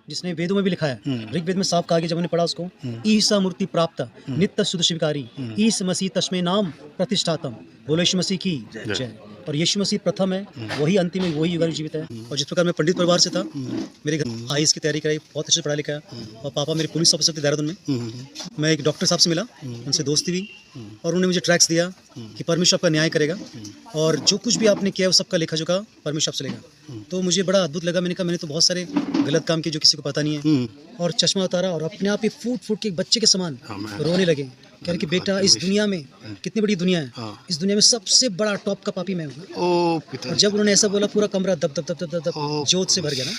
जिसने वेदों में भी लिखा है। ऋग्वेद में साफ कहा गया, जब मैंने पढ़ा उसको, ईसा मूर्ति प्राप्त नित्य शुद्ध शिवकारी ईस मसीह तस्मै नाम प्रतिष्ठातम। बोलो यीशु मसीह की जय। और यीशु मसीह प्रथम है, वही अंतिम है, वही युगानुग जीवित है। और जिस प्रकार मैं पंडित परिवार से था, मेरे घर आईएएस की तैयारी कराई, बहुत अच्छे से पढ़ा लिखा है। और पापा मेरे पुलिस ऑफिसर थे देहरादून में। मैं एक डॉक्टर साहब से मिला, उनसे दोस्ती हुई, और उन्होंने मुझे ट्रैक्स दिया कि परमेश्वर आपका न्याय करेगा, और जो कुछ भी आपने किया वो सबका लेखा जोखा परमेश्वर आपसे लेगा। तो मुझे बड़ा अद्भुत लगा। मैंने कहा मैंने तो बहुत सारे गलत काम किए जो किसी को पता नहीं है। और चश्मा उतारा और अपने आप ही फूट फूट के एक बच्चे के समान रोने लगे, कह रहे कि बेटा इस दुनिया में, कितनी बड़ी दुनिया है, इस दुनिया में सबसे बड़ा टॉप का पापी मैं हूँ। और जब उन्होंने ऐसा बोला, पूरा कमरा दब दब दब दब दब दब जोत से भर गया ना,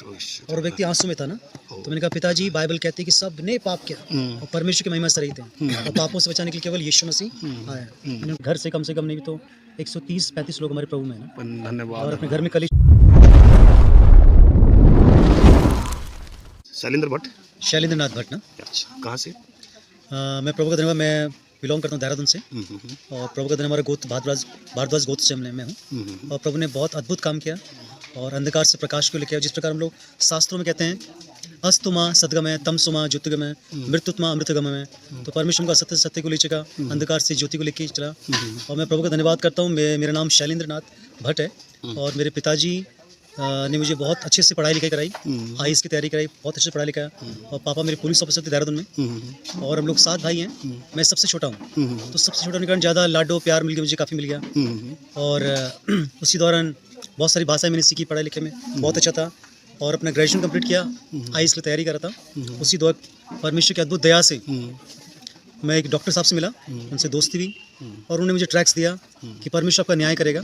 और व्यक्ति आंसू में था ना। तो मैंने कहा पिताजी, बाइबल कहती है कि सब ने पाप किया और परमेश्वर की महिमा से रहित हैं, और पापों से बचाने के लिए केवल यीशु मसीह आया। मैंने घर से कम नहीं भी तो 130-35 लोग हमारे प्रभु में है ना। धन्यवाद। और अपने घर में कली शैलेंद्र नाथ भट्ट ना। अच्छा, कहाँ से? मैं प्रभु का धन्यवाद, मैं बिलोंग करता हूँ देहरादून से। और प्रभु का धन्यवाद, हमारा गोत्र भारद्वाज गोत्र से मैं हूँ। और प्रभु ने बहुत अद्भुत काम किया और अंधकार से प्रकाश को लेकर आया। जिस प्रकार हम लोग शास्त्रों में कहते हैं, अस्तुमा सद्गमय, तमसुमा ज्योतिर्गमय, मृत्युत्मा अमृतगमय, तो परमेश्वर का सत्य सत्य को ले चुका, अंधकार से ज्योति को लेकर चला। और मैं प्रभु का धन्यवाद करता हूँ। मेरा नाम शैलेंद्र नाथ भट्ट है, और मेरे पिताजी ने मुझे बहुत अच्छे से पढ़ाई लिखाई कराई, आईएएस की तैयारी कराई, बहुत अच्छे से पढ़ा लिखा है। और पापा मेरे पुलिस ऑफिसर थे देहरादून में। और हम लोग 7 भाई हैं, मैं सबसे छोटा हूँ। तो सबसे छोटा होने के कारण ज़्यादा लाडो प्यार मिल गया, मुझे काफ़ी मिल गया। और उसी दौरान बहुत सारी भाषाएं मैंने सीखी, पढ़ाई लिखे में बहुत अच्छा था। और अपना ग्रेजुएशन कंप्लीट किया, आईएएस की तैयारी कर रहा था। उसी दौर परमेश्वर की अद्भुत दया से मैं एक डॉक्टर साहब से मिला, उनसे दोस्ती हुई, और उन्होंने मुझे ट्रैक्स दिया कि परमेश्वर आपका न्याय करेगा,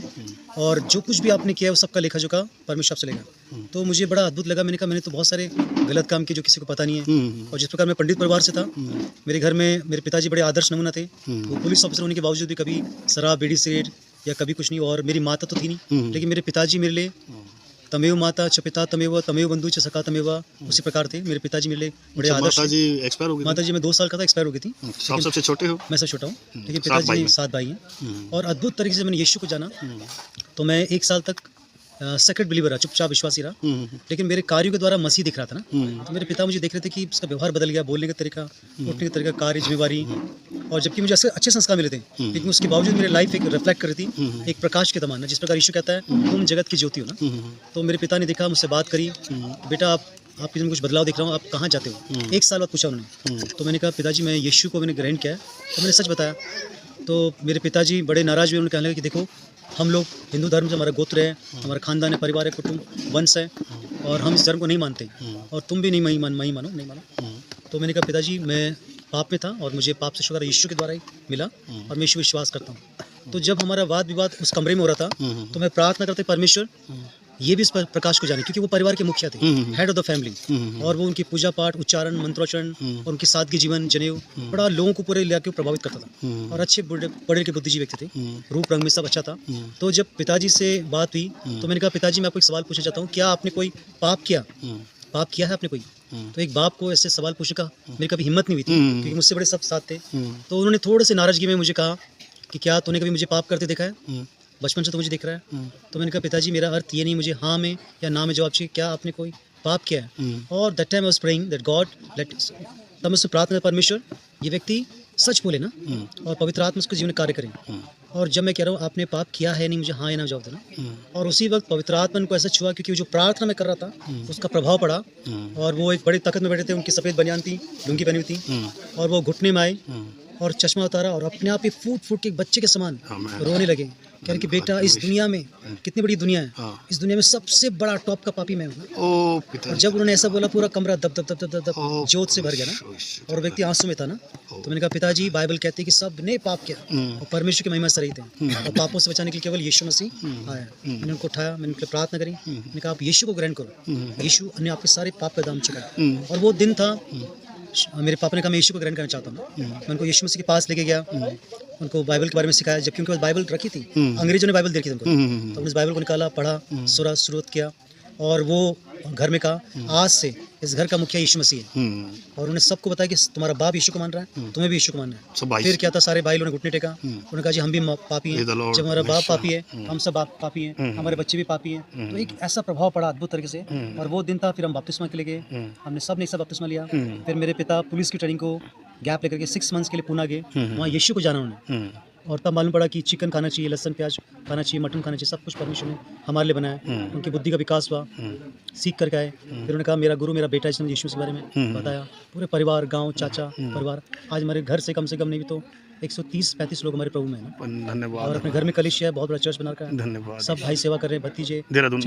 और जो कुछ भी आपने किया है वो सबका लेखा जोखा परमेश्वर आपसे लेगा। तो मुझे बड़ा अद्भुत लगा। मैंने कहा मैंने तो बहुत सारे गलत काम किए जो किसी को पता नहीं है। और जिस प्रकार मैं पंडित परिवार से था, मेरे घर में मेरे पिताजी बड़े आदर्श नमूना थे। वो पुलिस ऑफिसर होने के बावजूद भी कभी शराब बीड़ी सिगरेट या कभी कुछ नहीं। और मेरी माता तो थी नहीं, लेकिन मेरे पिताजी मेरे लिए तमेव माता च पिता तमेव तमेव बंधु च सखा तमेव, उसी प्रकार थे मेरे पिताजी मेरे लिए बड़े आदर्श। माताजी एक्सपायर हो गई? माताजी मैं 2 साल का था, एक्सपायर हो गई थी। आप सबसे छोटे हो? मैं सबसे छोटा हूँ, लेकिन पिताजी 7 भाई हैं। और अद्भुत तरीके से मैंने यीशु को जाना। तो मैं 1 साल तक सेक्रेट बिलीवर रहा, चुपचाप विश्वासी रहा, लेकिन मेरे कार्यों के द्वारा मसीह दिख रहा था ना। तो मेरे पिता मुझे देख रहे थे कि उसका व्यवहार बदल गया, बोलने का तरीका, उठने का तरीका, कार्य, जिम्मेवारी। और जबकि मुझे अच्छे संस्कार मिले थे, लेकिन उसके बावजूद मेरी लाइफ एक रिफ्लेक्ट कर रही थी एक प्रकाश के समान, जिस प्रकार यीशु कहता है तुम जगत की ज्योति हो ना। तो मेरे पिता ने देखा, मुझसे बात करी, बेटा आपके में कुछ बदलाव दिख रहा हूँ, आप कहाँ जाते हो? 1 साल बाद पूछा उन्होंने। तो मैंने कहा पिताजी मैं यीशु को मैंने ग्रहण किया है। तो मैंने सच बताया। तो मेरे पिताजी बड़े नाराज हुए। उन्होंने कहने लगे कि देखो हम लोग हिंदू धर्म से, हमारा गोत्र है, हमारा खानदान है, परिवार है, कुटुंब, वंश है, और हम इस धर्म को नहीं मानते, और तुम भी नहीं मानो। तो मैंने कहा पिताजी मैं पाप में था, और मुझे पाप से छुटकारा यीशु के द्वारा ही मिला, और मैं यीशु विश्वास करता हूँ। तो जब हमारा वाद विवाद उस कमरे में हो रहा था, तो मैं प्रार्थना करते परमेश्वर ये भी इस प्रकाश को जाने, क्योंकि वो परिवार के मुखिया थे, हेड ऑफ द फैमिली। और वो उनकी पूजा पाठ, उच्चारण, मंत्रोच्चारण और उनकी सादगी जीवन, जनेऊ बड़ा लोगों को पूरे इलाके को प्रभावित करता था। और अच्छे बड़े के बुद्धिजीवी व्यक्ति थे, रूप रंग में सब अच्छा था। तो जब पिताजी से बात हुई, तो मैंने कहा पिताजी मैं आपको एक सवाल पूछना चाहता हूँ, क्या आपने कोई पाप किया है आपने कोई? तो एक बाप को ऐसे सवाल पूछने का मेरी कभी हिम्मत नहीं हुई थी, क्योंकि मुझसे बड़े सब साथ थे। तो उन्होंने थोड़े से नाराजगी में मुझे कहा कि क्या तूने कभी मुझे पाप करते देखा है? बचपन से तो मुझे दिख रहा है। तो मैंने कहा पिताजी मेरा अर्थ ये नहीं मुझे हाँ में या ना में जवाब चाहिए, क्या आपने कोई पाप किया है? और that time I was praying that God let, तब मैं प्रार्थना परमेश्वर ये व्यक्ति सच बोले ना, और पवित्र आत्मा उसके जीवन में कार्य करें। और जब मैं कह रहा हूँ आपने पाप किया है नहीं, मुझे हाँ या ना जवाब देना। और उसी वक्त पवित्र आत्मा को ऐसा छुआ, क्योंकि जो प्रार्थना में कर रहा था उसका प्रभाव पड़ा। और वो एक बड़ी ताकत में बैठे थे, उनकी सफ़ेद बनियान थी, लुंगी पहनी हुई थी, और वो घुटने में आए और चश्मा उतारा, और अपने आप ही फूट फूट के एक बच्चे के समान रोने लगे, कह रहे कि बेटा इस दुनिया में, कितनी बड़ी दुनिया है, इस दुनिया में सबसे बड़ा टॉप का पापी मैं हूँ। और जब उन्होंने ऐसा बोला, पूरा कमरा दब दब दब दब दब जोत से भर गया ना, और व्यक्ति आंसू में था ना। तो मैंने कहा पिताजी बाइबल कहती है कि सब ने पाप किया और परमेश्वर की महिमा से रहित हैं, और पापों से बचाने के लिए केवल यीशु मसीह आया। मैंने उनको उठाया, मैंने उनके प्रार्थना करी, मैंने कहा आप यीशु को ग्रहण करो, यीशु ने आपके सारे पाप का दाम चुकाया। और वो दिन था, मेरे पापा ने कहा मैं यीशु को ग्रहण करना चाहता हूँ। मैं उनको यीशु मसीह के पास लेके गया, उनको बाइबल के बारे में सिखाया, जबकि उनके पास बाइबल रखी थी, अंग्रेजों ने बाइबल दी थी उनको। तो उन्होंने बाइबल को निकाला, पढ़ा, शुरुआत किया, और वो घर में कहा आज से इस घर का मुखिया यीशु मसीह है, और उन्हें सबको बताया कि तुम्हारा बाप यीशु को मान रहा है, तुम्हें भी यीशु को मानना है। सब भाई फिर क्या था, सारे भाई लोगों ने घुटने टेका, उन्होंने कहा जी हम भी पापी हैं, जब हमारा बाप पापी है हम सब पापी हैं, हमारे बच्चे भी पापी हैं। तो एक ऐसा प्रभाव पड़ा अद्भुत तरीके से, और वो दिन था फिर हम बपतिस्मा के लिए गए, हमने सब ने एक साथ बपतिस्मा लिया। फिर मेरे पिता पुलिस की ट्रेनिंग को गैप लेकर के 6 मंथ्स के लिए पुणे गए, वहाँ यीशु को जाना उन्होंने, और तब मालूम पड़ा कि चिकन खाना चाहिए, लहसुन प्याज खाना चाहिए, मटन खाना चाहिए, सब कुछ परमेश्वर ने हमारे लिए बनाया। उनकी बुद्धि का विकास हुआ, सीख करके आए। फिर उन्होंने कहा मेरा गुरु मेरा बेटा, जिसने यीशु के बारे में बताया। पूरे परिवार, गांव, चाचा परिवार, आज हमारे घर से कम नहीं भी तो 130-35 लोग हमारे प्रभु में हैं। धन्यवाद। और अपने घर में कलिसिया है, बहुत बड़ा चर्च बना रखा है। धन्यवाद। सब भाई सेवा कर रहे हैं, भतीजे देहरादून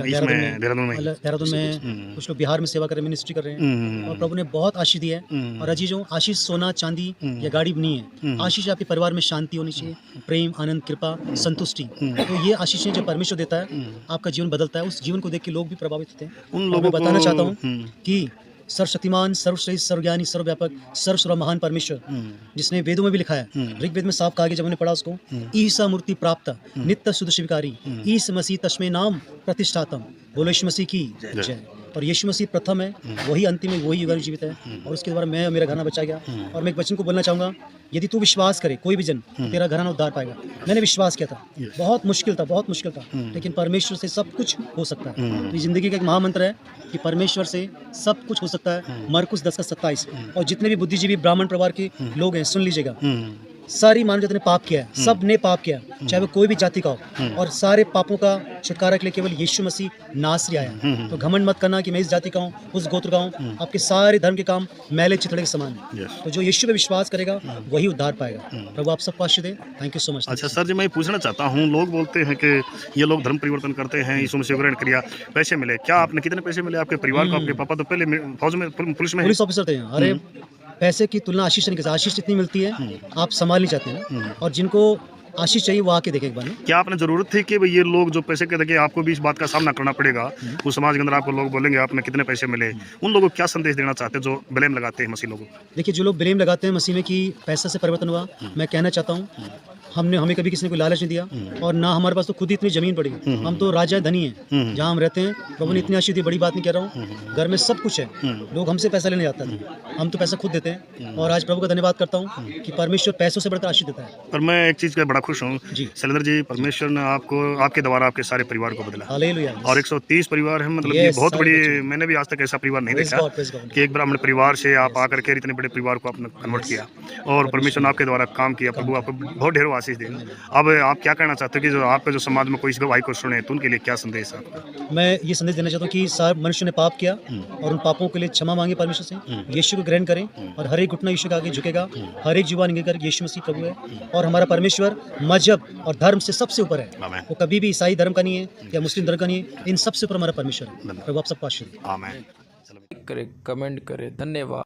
में, कुछ लोग बिहार में सेवा कर रहे हैं, मिनिस्ट्री कर रहे हैं, और प्रभु ने बहुत आशीष दी है। और अजीजों, आशीष सोना चांदी या गाड़ी भी नहीं है, आशीष आपके परिवार में शांति होनी चाहिए, प्रेम, आनंद, कृपा, संतुष्टि। तो ये आशीषें जो परमेश्वर देता है, आपका जीवन बदलता है। उस जीवन को देख के लोग भी प्रभावित होते हैं। उन लोगों को बताना चाहता हूँ कि सर्वशक्तिमान, सर्वश्रेष्ठ, सर्वज्ञानी, सर्वव्यापक, सर्व महान परमेश्वर, जिसने वेदों में भी लिखा है, ऋग्वेद में साफ कहा गया, जब हमने पढ़ा उसको, ईसा मूर्ति प्राप्त नित्य शुद्ध शिवकारी ईस मसीह तस्मै नाम प्रतिष्ठातम, बोलो यीशु मसीह की जय। और यीशु मसीह प्रथम है, वही अंतिम है, वही युगानुयुग जीवित है, और उसके द्वारा मैं और मेरा घराना बचा गया। और मैं एक वचन को बोलना चाहूँगा, यदि तू विश्वास करे, कोई भी जन, तेरा घराना उद्धार पाएगा। मैंने विश्वास किया था, बहुत मुश्किल था, लेकिन परमेश्वर से सब कुछ हो सकता है। तो ये जिंदगी का एक महामंत्र है कि परमेश्वर से सब कुछ हो सकता है। मरकुस 10:27। और जितने भी बुद्धिजीवी ब्राह्मण परिवार के लोग हैं, सुन लीजिएगा, सारी मानव जाति ने पाप किया है, सब ने पाप किया, चाहे वो कोई भी जाति का हो, और सारे पापों का छुटकारा के लिए केवल यीशु मसीह नासरी आया। तो घमंड मत करना कि मैं इस जाति का हूँ, उस गोत्र का हूँ। आपके सारे धर्म के काम मैले चितड़े के समान है। तो जो यीशु पे विश्वास करेगा वही उद्धार पाएगा। प्रभु आप सबको आशीष दे। Thank you so much. अच्छा सर जी, मैं पूछना चाहता हूँ, लोग बोलते हैं कि ये लोग धर्म परिवर्तन करते हैं, यीशु मसीह को ग्रहण किया, पैसे मिले। क्या आपने कितने पैसे मिले आपके परिवार को? आपके पापा तो पहले फौज में, पुलिस में, पुलिस ऑफिसर थे। अरे पैसे की तुलना आशीष से नहीं कर, आशीष इतनी मिलती है आप संभाल नहीं चाहते हैं, और जिनको आशीष चाहिए वो आके देखे एक बार में। क्या आपने जरूरत थी कि भाई ये लोग जो पैसे कहते हैं, आपको भी इस बात का सामना करना पड़ेगा, उस समाज के अंदर आपको लोग बोलेंगे आपने कितने पैसे मिले, उन लोगों को क्या संदेश देना चाहते हैं जो ब्लेम लगाते हैं मसीह लोगों को? देखिए, जो लोग ब्लेम लगाते हैं मसीह में कि पैसा से परिवर्तन हुआ, मैं कहना चाहता हूँ हमें कभी किसी ने कोई लालच नहीं दिया, और ना हमारे पास तो खुद ही इतनी जमीन पड़ी। हम तो राजा धनी हैं जहाँ हम रहते हैं। प्रभु ने इतनी आशीष दी, बड़ी बात नहीं कह रहा हूँ, घर में सब कुछ है। लोग हमसे पैसा लेने जाते थे, हम तो पैसा खुद देते हैं। और आज प्रभु का धन्यवाद करता हूँ कि परमेश्वर पैसों से बढ़कर आशीष देता है। पर मैं एक चीज़ का बड़ा खुश हूँ जी शैलेंद्र जी, परमेश्वर ने आपको, आपके द्वारा आपके सारे परिवार को बदला। हालेलुया। और 130 परिवार है, मतलब ये बहुत बड़ी, मैंने भी आज तक ऐसा परिवार नहीं देखा कि एक ब्राह्मण परिवार से आप आकर के इतने बड़े परिवार को आपने कन्वर्ट किया, और परमेश्वर ने आपके द्वारा काम किया। प्रभु आपको बहुत ढेरों आशीष दे। अब आप क्या कहना चाहते हो कि जो आपका जो समाज में कोई इस गवाही को सुने, तो उनके लिए क्या संदेश है आपका? मैं ये संदेश देना चाहता हूँ कि सारे मनुष्य ने पाप किया, और उन पापों के लिए क्षमा मांगे परमेश्वर से, यीशु को ग्रहण करें, और हर एक घुटना यीशु के आगे झुकेगा, हर एक जुबान निकलेगा यीशु मसीह प्रभु है। और हमारा परमेश्वर मजहब और धर्म से सबसे ऊपर है, वो कभी भी ईसाई धर्म का नहीं है या मुस्लिम धर्म का नहीं है, इन सबसे ऊपर हमारा परमेश्वर है। प्रभु आप सबको आशीष दे। आमीन। करे, कमेंट करे। धन्यवाद।